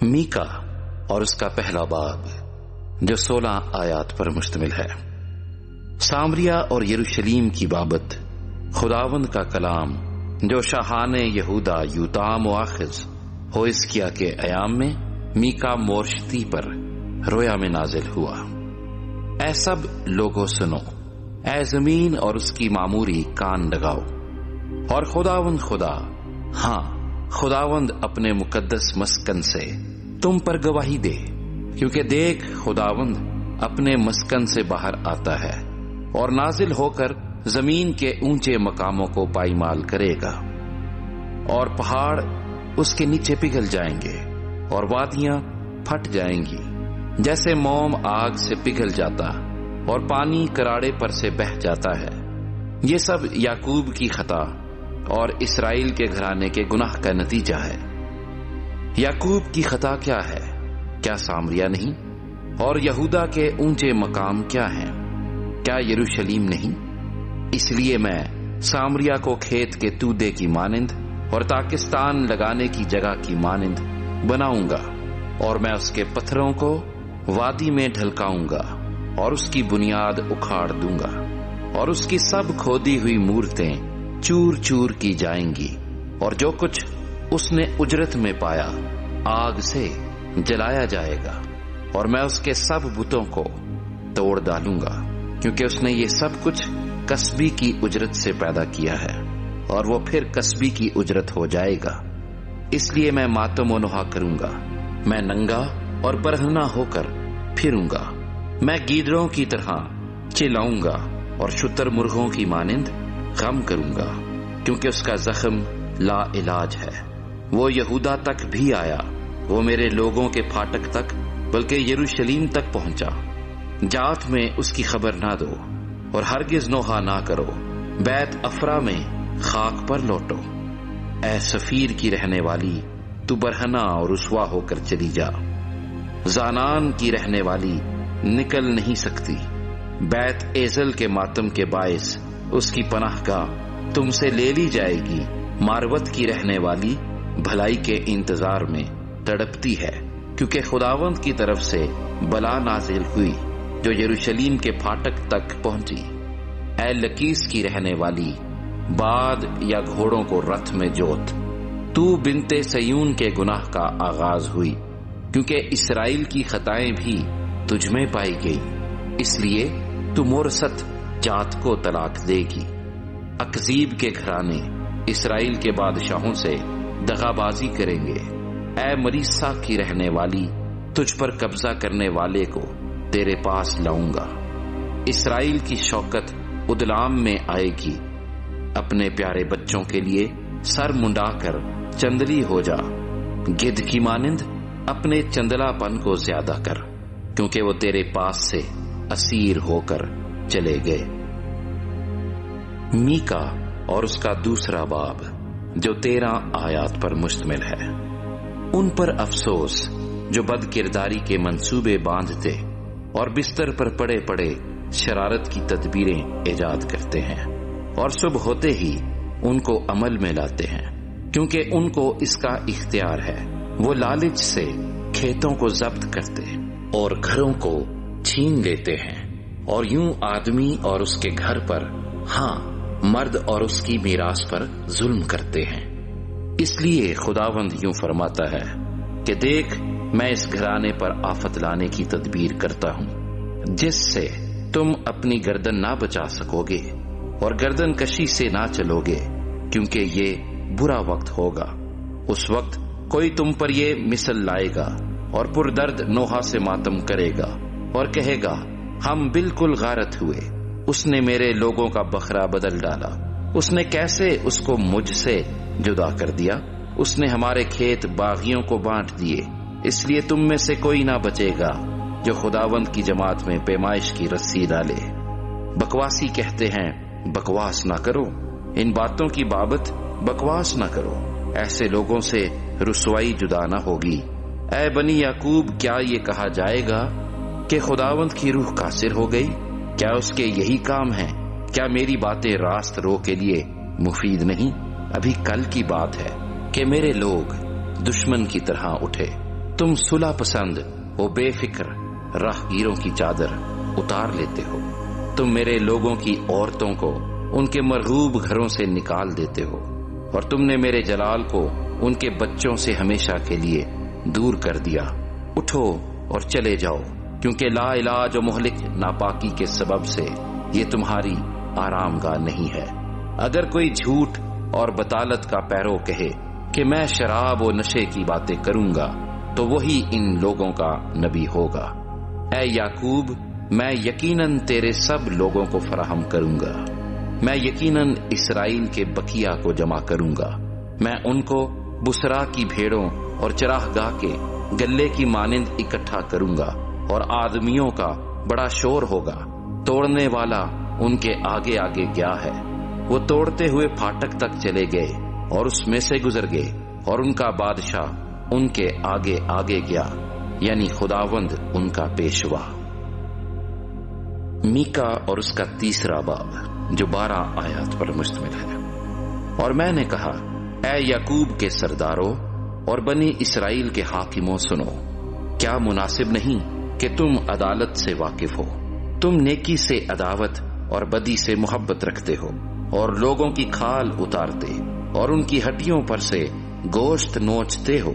Mica اور اس کا پہلا باب جو 16 آیات پر مشتمل ہے۔ سامریہ اور یروشلیم کی بابت خداوند کا کلام جو شاہان یہودا یوتام و آخز ہوئسکیا کے ایام میں میکا مورشتی پر رویا میں نازل ہوا۔ اے سب لوگوں سنو، اے زمین اور اس کی معموری کان لگاؤ، اور خداوند خدا، ہاں خداوند اپنے مقدس مسکن سے تم پر گواہی دے، کیونکہ دیکھ خداوند اپنے مسکن سے باہر آتا ہے اور نازل ہو کر زمین کے اونچے مقاموں کو پائمال کرے گا، اور پہاڑ اس کے نیچے پگھل جائیں گے اور وادیاں پھٹ جائیں گی، جیسے موم آگ سے پگھل جاتا اور پانی کراڑے پر سے بہہ جاتا ہے۔ یہ سب یعقوب کی خطا اور اسرائیل کے گھرانے کے گناہ کا نتیجہ ہے۔ یعقوب کی خطا کیا ہے؟ کیا سامریہ نہیں؟ اور یہودا کے اونچے مقام کیا ہیں؟ کیا یروشلیم نہیں؟ اس لیے میں سامریہ کو کھیت کے تودے کی مانند اور تاکستان لگانے کی جگہ کی مانند بناؤں گا، اور میں اس کے پتھروں کو وادی میں ڈھلکاؤں گا اور اس کی بنیاد اکھاڑ دوں گا، اور اس کی سب کھودی ہوئی مورتیں چور چور کی جائیں گی، اور جو کچھ اس نے اجرت میں پایا آگ سے جلایا جائے گا، اور میں اس کے سب بتوں کو توڑ ڈالوں گا، کیونکہ اس نے یہ سب کچھ کسبی کی اجرت سے پیدا کیا ہے، اور وہ پھر کسبی کی اجرت ہو جائے گا۔ اس لیے میں ماتم و نوحہ کروں گا، میں ننگا اور برہنہ ہو کر پھروں گا، میں گیدڑوں کی طرح چلاؤں گا اور شتر مرغوں کی مانند غم کروں گا، کیونکہ اس کا زخم لا علاج ہے۔ وہ یہودا تک بھی آیا، وہ میرے لوگوں کے پھاٹک تک بلکہ یروشلیم تک پہنچا۔ جات میں اس کی خبر نہ دو اور ہرگز نوحہ نہ کرو، بیت افرا میں خاک پر لوٹو۔ اے سفیر کی رہنے والی، تو برہنہ اور رسوا ہو کر چلی جا۔ زانان کی رہنے والی نکل نہیں سکتی، بیت ایزل کے ماتم کے باعث اس کی پناہ گاہ تم سے لے لی جائے گی۔ ماروت کی رہنے والی بھلائی کے انتظار میں تڑپتی ہے، کیونکہ خداوند کی طرف سے بلا نازل ہوئی جو یروشلیم کے پھاٹک تک پہنچی۔ اے لکیس کی رہنے والی، باد یا گھوڑوں کو رتھ میں جوت، تو بنت سیون کے گناہ کا آغاز ہوئی، کیونکہ اسرائیل کی خطائیں بھی تجھ میں پائی گئی، اس لیے تو مورست جات کو طلاق دے گی۔ اکزیب کے گھرانے اسرائیل کے بادشاہوں سے دغا بازی کریں گے۔ اے مریسا کی رہنے والی، تجھ پر قبضہ کرنے والے کو تیرے پاس لاؤں گا۔ اسرائیل کی شوکت ادلام میں آئے گی۔ اپنے پیارے بچوں کے لیے سر منڈا کر چندلی ہو جا، گدھ کی مانند اپنے چندلا پن کو زیادہ کر، کیونکہ وہ تیرے پاس سے اسیر ہو کر چلے گئے۔ میکا اور اس کا دوسرا باب جو 13 آیات پر مشتمل ہے۔ ان پر افسوس جو بد کرداری کے منصوبے باندھتے اور بستر پر پڑے پڑے شرارت کی تدبیریں ایجاد کرتے ہیں، اور صبح ہوتے ہی ان کو عمل میں لاتے ہیں، کیونکہ ان کو اس کا اختیار ہے۔ وہ لالچ سے کھیتوں کو ضبط کرتے اور گھروں کو چھین لیتے ہیں، اور یوں آدمی اور اس کے گھر پر، ہاں مرد اور اس کی میراث پر ظلم کرتے ہیں۔ اس لیے خداوند یوں فرماتا ہے کہ دیکھ، میں اس گھرانے پر آفت لانے کی تدبیر کرتا ہوں، جس سے تم اپنی گردن نہ بچا سکو گے اور گردن کشی سے نہ چلو گے، کیونکہ یہ برا وقت ہوگا۔ اس وقت کوئی تم پر یہ مثل لائے گا اور پردرد نوحہ سے ماتم کرے گا اور کہے گا، ہم بالکل غارت ہوئے، اس نے میرے لوگوں کا بکرا بدل ڈالا، اس نے کیسے اس کو مجھ سے جدا کر دیا، اس نے ہمارے کھیت باغیوں کو بانٹ دیے۔ اس لیے تم میں سے کوئی نہ بچے گا جو خداوند کی جماعت میں پیمائش کی رسی ڈالے۔ بکواسی کہتے ہیں، بکواس نہ کرو، ان باتوں کی بابت بکواس نہ کرو، ایسے لوگوں سے رسوائی جدا نہ ہوگی۔ اے بنی یعقوب، کیا یہ کہا جائے گا کہ خداوند کی روح قاصر ہو گئی؟ کیا اس کے یہی کام ہیں؟ کیا میری باتیں راست رو کے لیے مفید نہیں؟ ابھی کل کی بات ہے کہ میرے لوگ دشمن کی طرح اٹھے تم صلح پسند و بے فکر راہگیروں کی چادر اتار لیتے ہو. تم میرے لوگوں کی عورتوں کو ان کے مرغوب گھروں سے نکال دیتے ہو، اور تم نے میرے جلال کو ان کے بچوں سے ہمیشہ کے لیے دور کر دیا. اٹھو اور چلے جاؤ، کیونکہ لا علاج و مہلک ناپاکی کے سبب سے یہ تمہاری آرام گاہ نہیں ہے. اگر کوئی جھوٹ اور بطالت کا پیرو کہے کہ میں شراب و نشے کی باتیں کروں گا، تو وہی ان لوگوں کا نبی ہوگا. اے یعقوب، میں یقیناً تیرے سب لوگوں کو فراہم کروں گا. میں یقیناً اسرائیل کے بقیہ کو جمع کروں گا. میں ان کو بسرا کی بھیڑوں اور چراہ گاہ کے گلے کی مانند اکٹھا کروں گا، اور آدمیوں کا بڑا شور ہوگا. توڑنے والا ان کے آگے آگے گیا ہے. وہ توڑتے ہوئے پھاٹک تک چلے گئے اور اس میں سے گزر گئے، اور ان کا بادشاہ ان کے آگے آگے گیا، یعنی خداوند ان کا پیشوا. میکا اور اس کا تیسرا باب جو 12 آیات پر مشتمل ہے. اور میں نے کہا، اے یعقوب کے سرداروں اور بنی اسرائیل کے حاکموں، سنو، کیا مناسب نہیں کہ تم عدالت سے واقف ہو. تم نیکی سے عداوت اور بدی سے محبت رکھتے ہو، اور لوگوں کی کھال اتارتے اور ان کی ہڈیوں پر سے گوشت نوچتے ہو،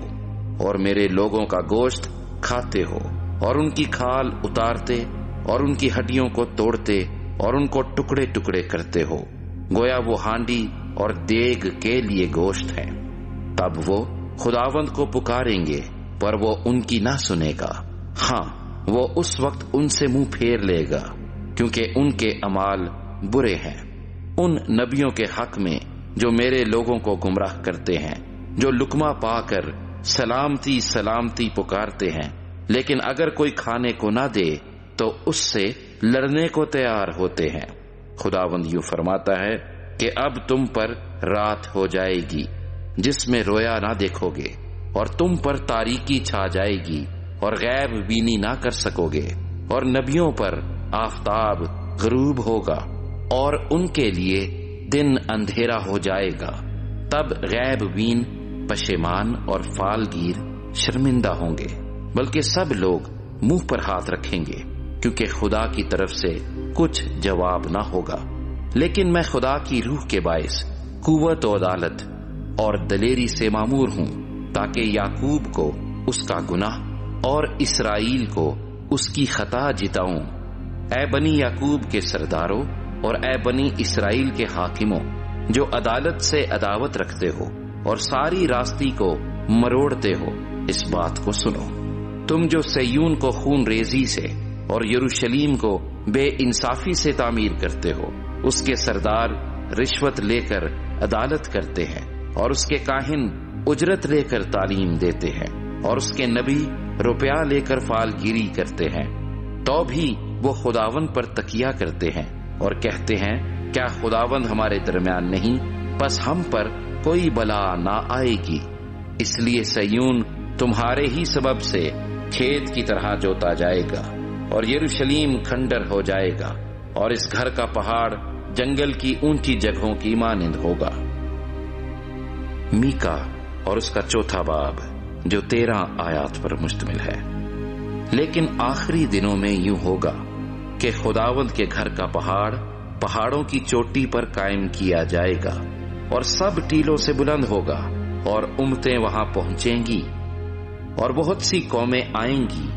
اور میرے لوگوں کا گوشت کھاتے ہو، اور ان کی کھال اتارتے اور ان کی ہڈیوں کو توڑتے اور ان کو ٹکڑے ٹکڑے کرتے ہو، گویا وہ ہانڈی اور دیگ کے لیے گوشت ہے. تب وہ خداوند کو پکاریں گے، پر وہ ان کی نہ سنے گا. ہاں، وہ اس وقت ان سے منہ پھیر لے گا، کیونکہ ان کے اعمال برے ہیں. ان نبیوں کے حق میں جو میرے لوگوں کو گمراہ کرتے ہیں، جو لقمہ پا کر سلامتی سلامتی پکارتے ہیں، لیکن اگر کوئی کھانے کو نہ دے تو اس سے لڑنے کو تیار ہوتے ہیں. خداوند یوں فرماتا ہے کہ اب تم پر رات ہو جائے گی جس میں رویا نہ دیکھو گے، اور تم پر تاریکی چھا جائے گی اور غیب بینی نہ کر سکو گے، اور نبیوں پر آفتاب غروب ہوگا اور ان کے لیے دن اندھیرا ہو جائے گا. تب غیب بین پشیمان اور فالگیر شرمندہ ہوں گے، بلکہ سب لوگ منہ پر ہاتھ رکھیں گے، کیونکہ خدا کی طرف سے کچھ جواب نہ ہوگا. لیکن میں خدا کی روح کے باعث قوت و عدالت اور دلیری سے مامور ہوں، تاکہ یعقوب کو اس کا گناہ اور اسرائیل کو اس کی خطا جتاؤں. اے بنی یعقوب کے سرداروں اور اے بنی اسرائیل کے حاکموں، جو عدالت سے عداوت رکھتے ہو اور ساری راستی کو مروڑتے ہو، اس بات کو سنو. تم جو سیون کو خون ریزی سے اور یروشلیم کو بے انصافی سے تعمیر کرتے ہو، اس کے سردار رشوت لے کر عدالت کرتے ہیں، اور اس کے کاہن اجرت لے کر تعلیم دیتے ہیں، اور اس کے نبی روپیہ لے کر فالگیری کرتے ہیں، تو بھی وہ خداوند پر تکیہ کرتے ہیں اور کہتے ہیں، کیا خداوند ہمارے درمیان نہیں؟ بس ہم پر کوئی بلا نہ آئے گی. اس لیے سیون تمہارے ہی سبب سے کھیت کی طرح جوتا جائے گا، اور یروشلیم کھنڈر ہو جائے گا، اور اس گھر کا پہاڑ جنگل کی اونچی جگہوں کی مانند ہوگا. میکا اور اس کا چوتھا باب جو 13 آیات پر مشتمل ہے. لیکن آخری دنوں میں یوں ہوگا کہ خداوند کے گھر کا پہاڑ پہاڑوں کی چوٹی پر قائم کیا جائے گا، اور سب ٹیلوں سے بلند ہوگا، اور امتیں وہاں پہنچیں گی، اور بہت سی قومیں آئیں گی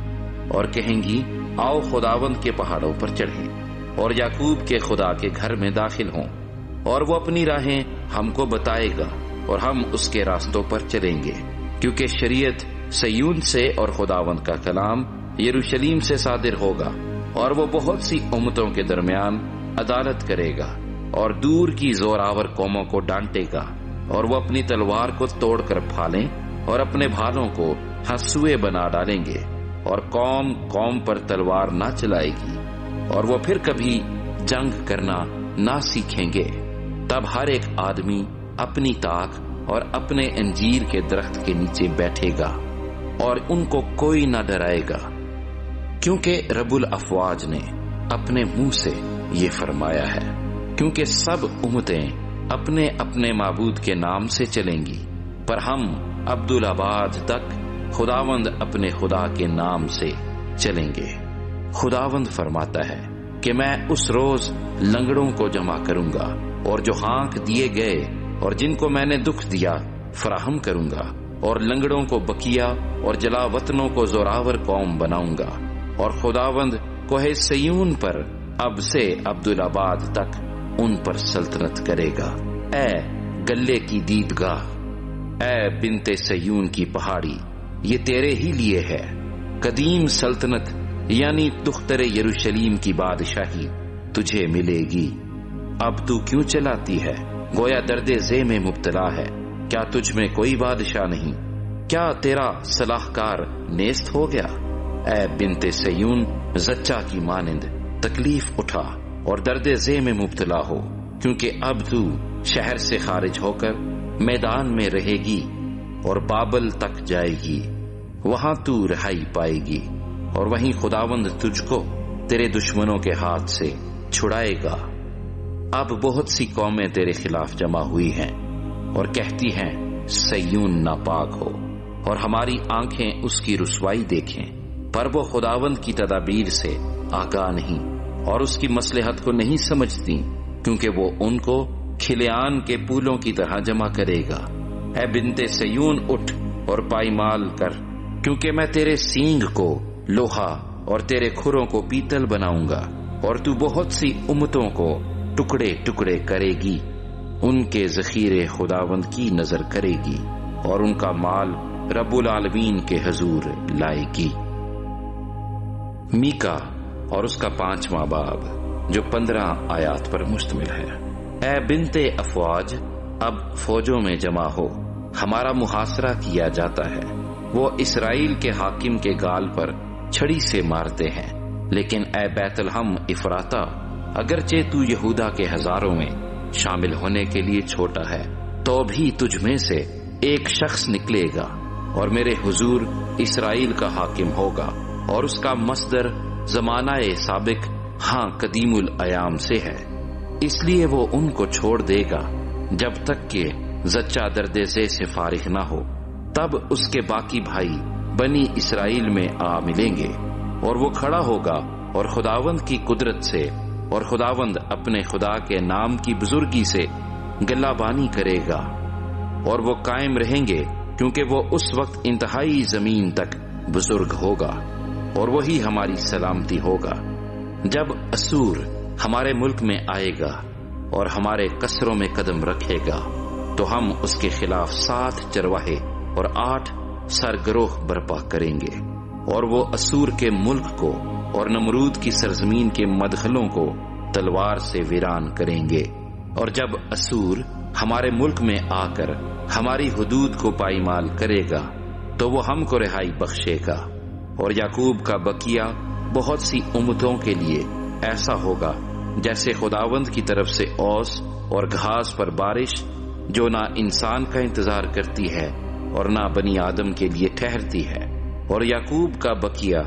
اور کہیں گی، آؤ خداوند کے پہاڑوں پر چڑھیں اور یعقوب کے خدا کے گھر میں داخل ہوں، اور وہ اپنی راہیں ہم کو بتائے گا اور ہم اس کے راستوں پر چلیں گے. کیونکہ شریعت سیون سے اور خداوند کا کلام یروشلیم سے صادر ہوگا، اور وہ بہت سی امتوں کے درمیان عدالت کرے گا، اور دور کی زوراور قوموں کو ڈانٹے گا، اور وہ اپنی تلوار کو توڑ کر پھالیں اور اپنے بھالوں کو ہنسوئے بنا ڈالیں گے، اور قوم قوم پر تلوار نہ چلائے گی، اور وہ پھر کبھی جنگ کرنا نہ سیکھیں گے. تب ہر ایک آدمی اپنی تاک اور اپنے انجیر کے درخت کے نیچے بیٹھے گا، اور ان کو کوئی نہ ڈرائے گا، کیونکہ رب الافواج نے اپنے منہ سے یہ فرمایا ہے. کیونکہ سب امتیں اپنے اپنے معبود کے نام سے چلیں گی، پر ہم عبدالآباد تک خداوند اپنے خدا کے نام سے چلیں گے۔ خداوند فرماتا ہے کہ میں اس روز لنگڑوں کو جمع کروں گا اور جو ہانک دیے گئے اور جن کو میں نے دکھ دیا فراہم کروں گا، اور لنگڑوں کو بکیا اور جلا وطنوں کو زوراور قوم بناؤں گا، اور خداوند کوہ سیون پر اب سے عبدالآباد تک ان پر سلطنت کرے گا۔ اے گلے کی دیدگاہ، اے بنت سیون کی پہاڑی، یہ تیرے ہی لیے ہے۔ قدیم سلطنت یعنی دختر یروشلیم کی بادشاہی تجھے ملے گی۔ اب تو کیوں چلاتی ہے؟ گویا درد ذہ میں مبتلا ہے۔ کیا تجھ میں کوئی بادشاہ نہیں؟ کیا تیرا صلاحکار نیست ہو گیا؟ اے بنت سیون، زچہ کی مانند تکلیف اٹھا اور درد ذہ میں مبتلا ہو، کیونکہ اب تو شہر سے خارج ہو کر میدان میں رہے گی اور بابل تک جائے گی، وہاں تو رہائی پائے گی، اور وہیں خداوند تجھ کو تیرے دشمنوں کے ہاتھ سے چھڑائے گا۔ اب بہت سی قومیں تیرے خلاف جمع ہوئی ہیں اور کہتی ہیں سیون ناپاک ہو، اور ہماری آنکھیں اس کی رسوائی دیکھیں، پر وہ خداوند کی تدابیر سے آگاہ نہیں اور اس کی مصلحت کو نہیں سمجھتی، کیونکہ وہ ان کو کھلیان کے پھولوں کی طرح جمع کرے گا۔ اے بنت سیون، اٹھ اور پائمال کر، کیونکہ میں تیرے سینگ کو لوہا اور تیرے کھروں کو پیتل بناؤں گا، اور تو بہت سی امتوں کو ٹکڑے ٹکڑے کرے گی۔ ان کے ذخیرے خداوند کی نظر کرے گی اور ان کا مال رب العالمین کے حضور لائے گی۔ میکا اور اس کا 5واں باب جو 15 آیات پر مشتمل ہے۔ اے بنت افواج، اب فوجوں میں جمع ہو، ہمارا محاصرہ کیا جاتا ہے۔ وہ اسرائیل کے حاکم کے گال پر چھڑی سے مارتے ہیں، لیکن اے بیت الحم افراطہ، اگرچہ تو یہودا کے ہزاروں میں شامل ہونے کے لیے چھوٹا ہے، تو بھی تجھ میں سے ایک شخص نکلے گا اور میرے حضور اسرائیل کا حاکم ہوگا، اور اس کا مصدر زمانہ سابق ہاں قدیم الایام سے ہے۔ اس لیے وہ ان کو چھوڑ دے گا جب تک کہ زچہ درد ذہ سے فارغ نہ ہو، تب اس کے باقی بھائی بنی اسرائیل میں آ ملیں گے، اور وہ کھڑا ہوگا اور خداوند کی قدرت سے اور خداوند اپنے خدا کے نام کی بزرگی سے گلہ بانی کرے گا، اور وہ قائم رہیں گے، کیونکہ وہ اس وقت انتہائی زمین تک بزرگ ہوگا، اور وہی ہماری سلامتی ہوگا۔ جب اسور ہمارے ملک میں آئے گا اور ہمارے قصروں میں قدم رکھے گا، تو ہم اس کے خلاف 7 چرواہے اور 8 سرگروہ برپا کریں گے، اور وہ اسور کے ملک کو اور نمرود کی سرزمین کے مدخلوں کو تلوار سے ویران کریں گے۔ اور جب اسور ہمارے ملک میں آ کر ہماری حدود کو پائمال کرے گا، تو وہ ہم کو رہائی بخشے گا، اور یعقوب کا بقیہ بہت سی امتوں کے لیے ایسا ہوگا جیسے خداوند کی طرف سے اوس اور گھاس پر بارش، جو نہ انسان کا انتظار کرتی ہے اور نہ بنی آدم کے لیے ٹھہرتی ہے۔ اور یعقوب کا بقیہ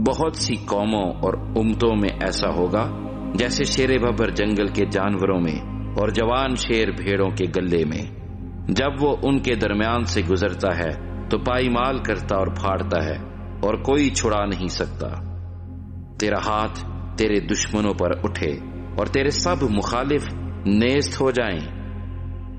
بہت سی قوموں اور امتوں میں ایسا ہوگا جیسے شیر ببر جنگل کے جانوروں میں اور جوان شیر بھیڑوں کے گلے میں۔ جب وہ ان کے درمیان سے گزرتا ہے تو پائمال کرتا اور پھاڑتا ہے، اور کوئی چھڑا نہیں سکتا۔ تیرا ہاتھ تیرے دشمنوں پر اٹھے اور تیرے سب مخالف نیست ہو جائیں۔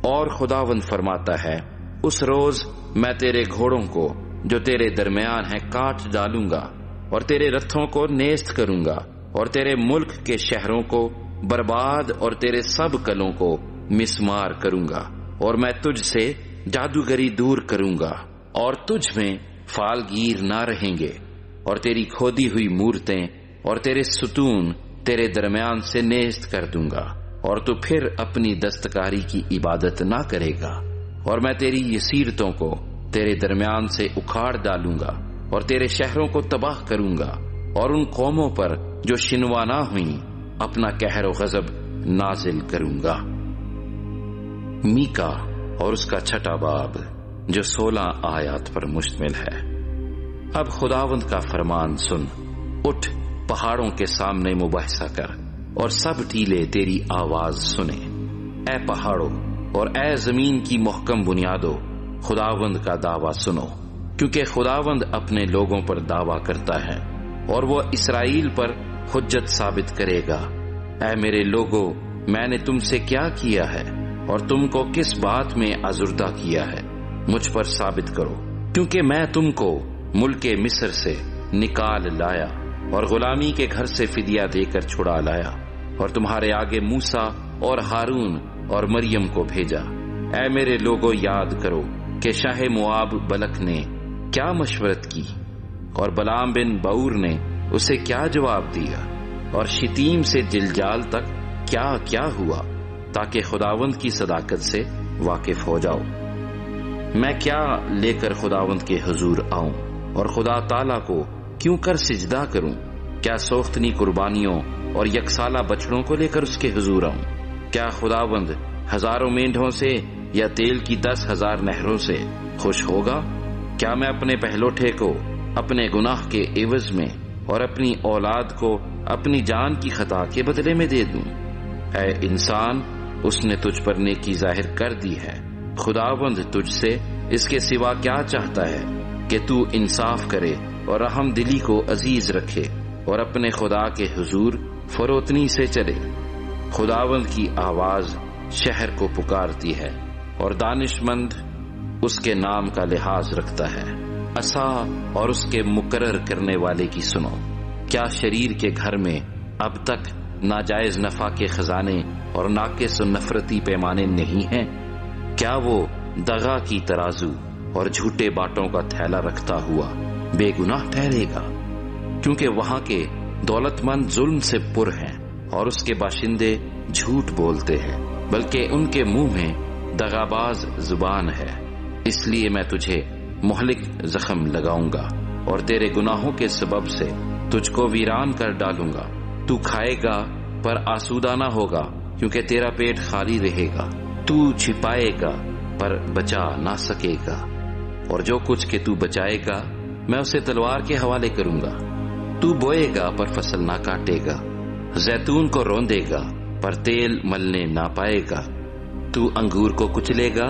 اور خداوند فرماتا ہے، اس روز میں تیرے گھوڑوں کو جو تیرے درمیان ہیں کاٹ ڈالوں گا، اور تیرے رتھوں کو نیست کروں گا، اور تیرے ملک کے شہروں کو برباد اور تیرے سب قلعوں کو مسمار کروں گا، اور میں تجھ سے جادوگری دور کروں گا، اور تجھ میں فالگیر نہ رہیں گے، اور تیری کھودی ہوئی مورتیں اور تیرے ستون تیرے درمیان سے نیست کر دوں گا، اور تو پھر اپنی دستکاری کی عبادت نہ کرے گا، اور میں تیری یسیرتوں کو تیرے درمیان سے اکھاڑ ڈالوں گا، اور تیرے شہروں کو تباہ کروں گا، اور ان قوموں پر جو شنوا نہ ہوئیں اپنا قہر و غضب نازل کروں گا۔ میکا اور اس کا 6واں باب جو 16 آیات پر مشتمل ہے۔ اب خداوند کا فرمان سن، اٹھ پہاڑوں کے سامنے مباحثہ کر، اور سب ٹیلے تیری آواز سنیں۔ اے پہاڑوں اور اے زمین کی محکم بنیادوں، خداوند کا دعویٰ سنو۔ کیونکہ خداوند اپنے لوگوں پر دعویٰ کرتا ہے اور وہ اسرائیل پر حجت ثابت کرے گا۔ اے میرے لوگو، میں نے تم سے کیا کیا ہے اور تم کو کس بات میں آزردہ کیا ہے؟ مجھ پر ثابت کرو، کیونکہ میں تم کو ملک مصر سے نکال لایا اور غلامی کے گھر سے فدیہ دے کر چھڑا لایا، اور تمہارے آگے موسیٰ اور ہارون اور مریم کو بھیجا۔ اے میرے لوگو، یاد کرو کہ شاہ موآب بلک نے کیا مشورت کی اور بلعام بن بعور نے اسے کیا جواب دیا، اور شتیم سے جلجال تک کیا کیا ہوا، تاکہ خداوند کی صداقت سے واقف ہو جاؤ۔ میں کیا لے کر خداوند کے حضور آؤں اور خدا تعالیٰ کو کیوں کر سجدہ کروں؟ کیا سوختنی قربانیوں اور یکسالہ بچڑوں کو لے کر اس کے حضور آؤں؟ کیا خداوند ہزاروں مینڈھوں سے یا تیل کی 10,000 نہروں سے خوش ہوگا؟ کیا میں اپنے پہلوٹے کو اپنے گناہ کے عوض میں اور اپنی اولاد کو اپنی جان کی خطا کے بدلے میں دے دوں؟ اے انسان، اس نے تجھ پر نیکی ظاہر کر دی ہے۔ خداوند تجھ سے اس کے سوا کیا چاہتا ہے کہ تو انصاف کرے اور رحم دلی کو عزیز رکھے اور اپنے خدا کے حضور فروتنی سے چلے۔ خداوند کی آواز شہر کو پکارتی ہے اور دانش مند اس کے نام کا لحاظ رکھتا ہے۔ عصا اور اس کے مقرر کرنے والے کی سنو۔ کیا شریر کے گھر میں اب تک ناجائز نفع کے خزانے اور ناقص و نفرتی پیمانے نہیں ہیں؟ کیا وہ دغا کی ترازو اور جھوٹے باٹوں کا تھیلا رکھتا ہوا بے گناہ ٹھہرے گا؟ کیونکہ وہاں کے دولت مند ظلم سے پر ہیں اور اس کے باشندے جھوٹ بولتے ہیں، بلکہ ان کے منہ میں دغاباز زبان ہے۔ اس لیے میں تجھے مہلک زخم لگاؤں گا اور تیرے گناہوں کے سبب سے تجھ کو ویران کر ڈالوں گا۔ تو کھائے گا پر آسودہ نہ ہوگا، کیونکہ تیرا پیٹ خالی رہے گا۔ تو چھپائے گا پر بچا نہ سکے گا، اور جو کچھ کہ تو بچائے گا میں اسے تلوار کے حوالے کروں گا۔ تو بوئے گا پر فصل نہ کاٹے گا، زیتون کو روندے گا پر تیل ملنے نہ پائے گا۔ تو انگور کو کچلے گا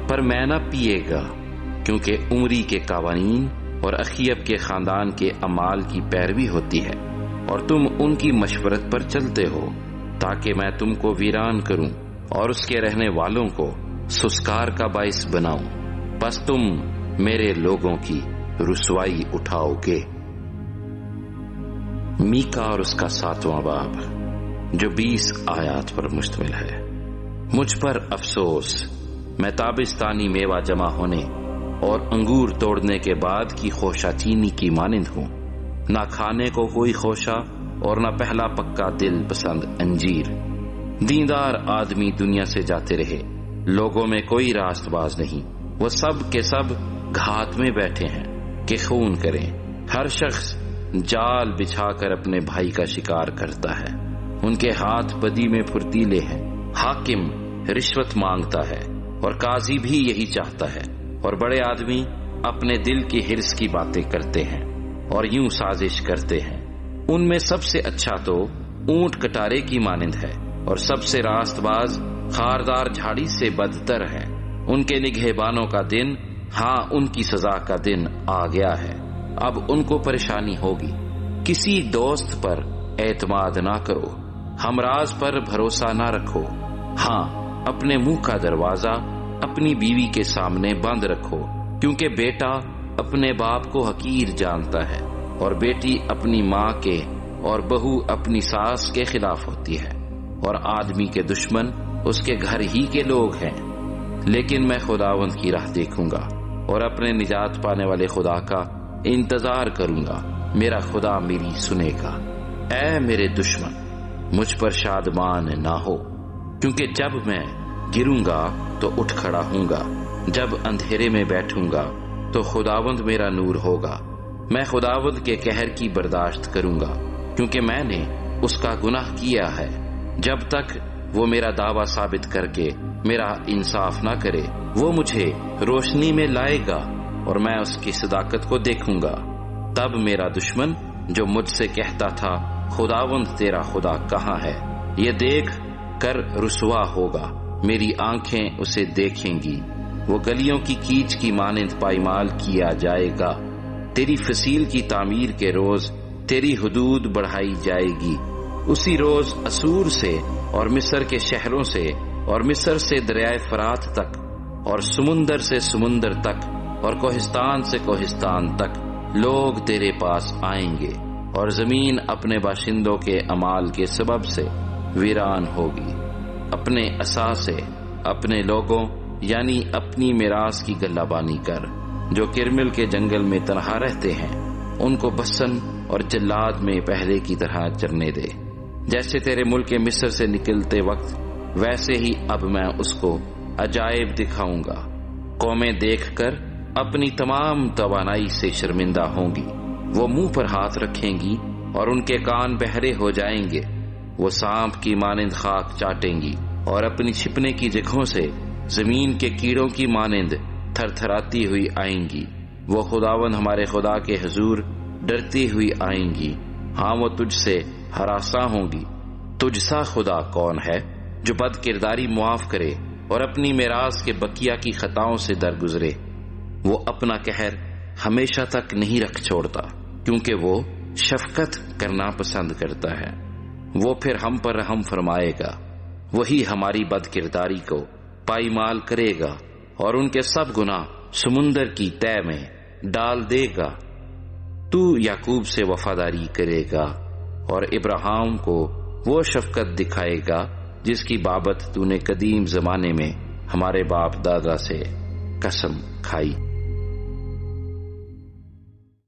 پر میں نہ پیے گا، کیونکہ عمری کے قوانین اور اخیب کے خاندان کے اعمال کی پیروی ہوتی ہے، اور تم ان کی مشورت پر چلتے ہو، تاکہ میں تم کو ویران کروں اور اس کے رہنے والوں کو سسکار کا باعث بناؤں۔ پس تم میرے لوگوں کی رسوائی اٹھاؤ گے۔ میکا اور اس کا 7واں باب، جو 20 آیات پر مشتمل ہے۔ مجھ پر افسوس، میں تابستانی میوہ جمع ہونے اور انگور توڑنے کے بعد کی خوشہ چینی کی مانند ہوں، نہ کھانے کو کوئی خوشہ اور نہ پہلا پکا دل پسند انجیر۔ دیندار آدمی دنیا سے جاتے رہے، لوگوں میں کوئی راست باز نہیں، وہ سب کے سب گھات میں بیٹھے ہیں کہ خون کریں۔ ہر شخص جال بچھا کر اپنے بھائی کا شکار کرتا ہے، ان کے ہاتھ بدی میں پھرتیلے ہیں۔ حاکم رشوت مانگتا ہے اور قاضی بھی یہی چاہتا ہے، اور بڑے آدمی اپنے دل کی ہرس کی باتیں کرتے ہیں اور یوں سازش کرتے ہیں۔ ان میں سب سے اچھا تو اونٹ کٹارے کی مانند ہے، اور سب سے راست باز خاردار جھاڑی سے بدتر ہے۔ ان کے نگہبانوں کا دن، ہاں ان کی سزا کا دن آ گیا ہے، اب ان کو پریشانی ہوگی۔ کسی دوست پر اعتماد نہ کرو، ہمراز پر بھروسہ نہ رکھو۔ ہاں، اپنے منہ کا دروازہ اپنی بیوی کے سامنے بند رکھو، کیونکہ بیٹا اپنے باپ کو حقیر جانتا ہے، اور بیٹی اپنی ماں کے اور بہو اپنی ساس کے خلاف ہوتی ہے، اور آدمی کے دشمن اس کے گھر ہی کے لوگ ہیں۔ لیکن میں خداوند کی راہ دیکھوں گا اور اپنے نجات پانے والے خدا کا انتظار کروں گا۔ میرا خدا میری سنے گا۔ اے میرے دشمن، مجھ پر شادمان نہ ہو، کیونکہ جب میں گروں گا تو اٹھ کھڑا ہوں گا، جب اندھیرے میں بیٹھوں گا تو خداوند میرا نور ہوگا۔ میں خداوند کے قہر کی برداشت کروں گا، کیونکہ میں نے اس کا گناہ کیا ہے۔ جب تک وہ میرا دعویٰ ثابت کر کے میرا انصاف نہ کرے، وہ مجھے روشنی میں لائے گا اور میں اس کی صداقت کو دیکھوں گا۔ تب میرا دشمن جو مجھ سے کہتا تھا خداوند تیرا خدا کہاں ہے، یہ دیکھ کر رسوا ہوگا، میری آنکھیں اسے دیکھیں گی، وہ گلیوں کی کیچ کی مانند پائمال کیا جائے گا۔ تیری فصیل کی تعمیر کے روز تیری حدود بڑھائی جائے گی۔ اسی روز اسور سے اور مصر کے شہروں سے اور مصر سے دریائے فرات تک اور سمندر سے سمندر تک اور کوہستان سے کوہستان تک لوگ تیرے پاس آئیں گے، اور زمین اپنے باشندوں کے اعمال کے سبب سے ویران ہوگی۔ اپنے عصا سے اپنے لوگوں یعنی اپنی میراث کی گلہ بانی کر، جو کرمل کے جنگل میں تنہا رہتے ہیں، ان کو بسن اور جلاد میں پہلے کی طرح چرنے دے۔ جیسے تیرے ملک مصر سے نکلتے وقت ویسے ہی اب میں اس کو عجائب دکھاؤں گا۔ قومیں دیکھ کر اپنی تمام توانائی سے شرمندہ ہوں گی، وہ منہ پر ہاتھ رکھیں گی اور ان کے کان بہرے ہو جائیں گے۔ وہ سانپ کی مانند خاک چاٹیں گی اور اپنی چھپنے کی جگہوں سے زمین کے کیڑوں کی مانند تھر تھراتی ہوئی آئیں گی۔ وہ خداوند ہمارے خدا کے حضور ڈرتی ہوئی آئیں گی، ہاں وہ تجھ سے ہراساں ہوں گی۔ تجھ سا خدا کون ہے جو بد کرداری معاف کرے اور اپنی میراث کے بقیہ کی خطاؤں سے درگزرے؟ وہ اپنا قہر ہمیشہ تک نہیں رکھ چھوڑتا، کیونکہ وہ شفقت کرنا پسند کرتا ہے۔ وہ پھر ہم پر رحم فرمائے گا، وہی ہماری بد کرداری کو پائمال کرے گا اور ان کے سب گناہ سمندر کی تہ میں ڈال دے گا۔ تو یعقوب سے وفاداری کرے گا اور ابراہیم کو وہ شفقت دکھائے گا جس کی بابت تو نے قدیم زمانے میں ہمارے باپ دادا سے قسم کھائی۔